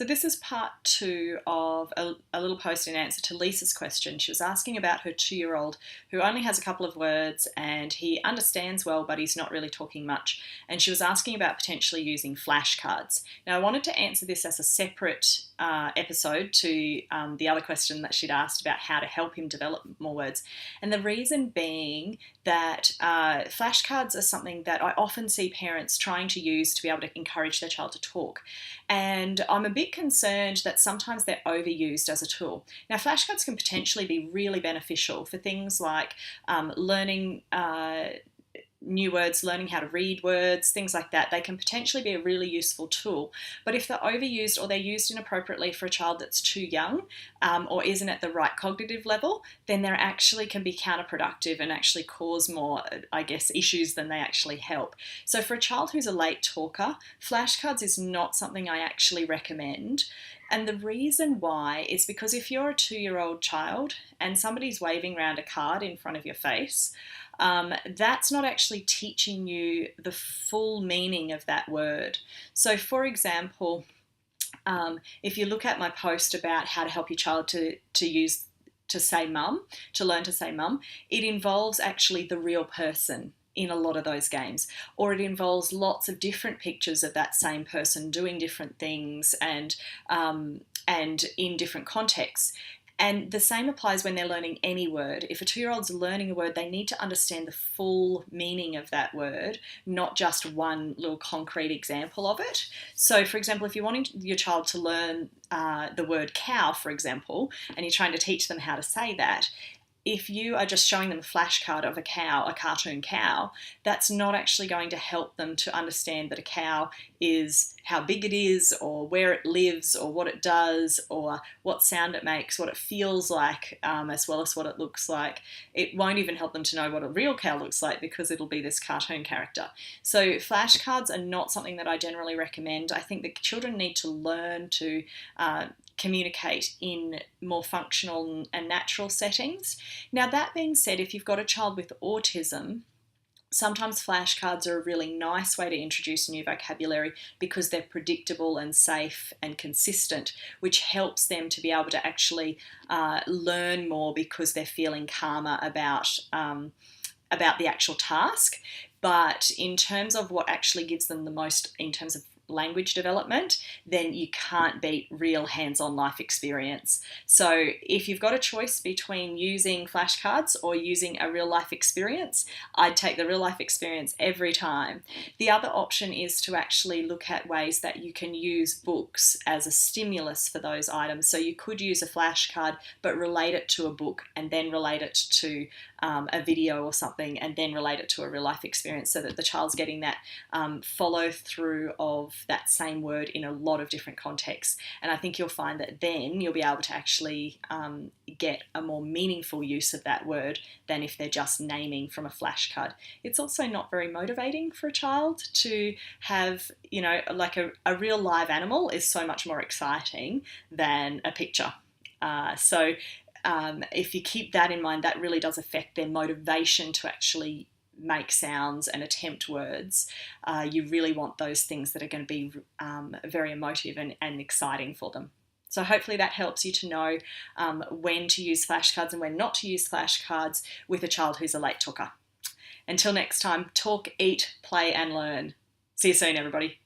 So this is part two of a little post in answer to Lisa's question. She was asking about her 2-year-old who only has a couple of words and he understands well, but he's not really talking much. And she was asking about potentially using flashcards. Now, I wanted to answer this as a separate episode to the other question that she'd asked about how to help him develop more words. And the reason being that flashcards are something that I often see parents trying to use to be able to encourage their child to talk. And I'm a bit concerned that sometimes they're overused as a tool. Now, flashcards can potentially be really beneficial for things like learning new words, learning how to read words, things like that. They can potentially be a really useful tool. But if they're overused or they're used inappropriately for a child that's too young or isn't at the right cognitive level, then they actually can be counterproductive and actually cause more, I guess, issues than they actually help. So for a child who's a late talker, flashcards is not something I actually recommend. And the reason why is because if you're a 2-year-old child and somebody's waving around a card in front of your face, that's not actually teaching you the full meaning of that word. So for example, if you look at my post about how to help your child to say mum, to learn to say mum, it involves actually the real person in a lot of those games, or it involves lots of different pictures of that same person doing different things and in different contexts. And the same applies when they're learning any word. If a 2-year-old's learning a word, they need to understand the full meaning of that word, not just one little concrete example of it. So, for example, if you're wanting your child to learn the word cow, for example, and you're trying to teach them how to say that, if you are just showing them a flashcard of a cow, a cartoon cow, that's not actually going to help them to understand that a cow is how big it is or where it lives or what it does or what sound it makes, what it feels like, as well as what it looks like. It won't even help them to know what a real cow looks like because it'll be this cartoon character. So flashcards are not something that I generally recommend. I think the children need to learn to communicate in more functional and natural settings. Now, that being said, if you've got a child with autism, sometimes flashcards are a really nice way to introduce new vocabulary because they're predictable and safe and consistent, which helps them to be able to actually learn more because they're feeling calmer about the actual task. But in terms of what actually gives them the most in terms of language development, then you can't beat real hands-on life experience. So if you've got a choice between using flashcards or using a real life experience, I'd take the real life experience every time. The other option is to actually look at ways that you can use books as a stimulus for those items. So you could use a flashcard but relate it to a book and then relate it to a video or something and then relate it to a real life experience so that the child's getting that follow through of that same word in a lot of different contexts. And I think you'll find that then you'll be able to actually get a more meaningful use of that word than if they're just naming from a flashcard. It's also not very motivating for a child to have, like a real live animal is so much more exciting than a picture. If you keep that in mind, that really does affect their motivation to actually make sounds and attempt words. You really want those things that are going to be very emotive and exciting for them. So hopefully that helps you to know when to use flashcards and when not to use flashcards with a child who's a late talker. Until next time, talk, eat, play and learn. See you soon, everybody.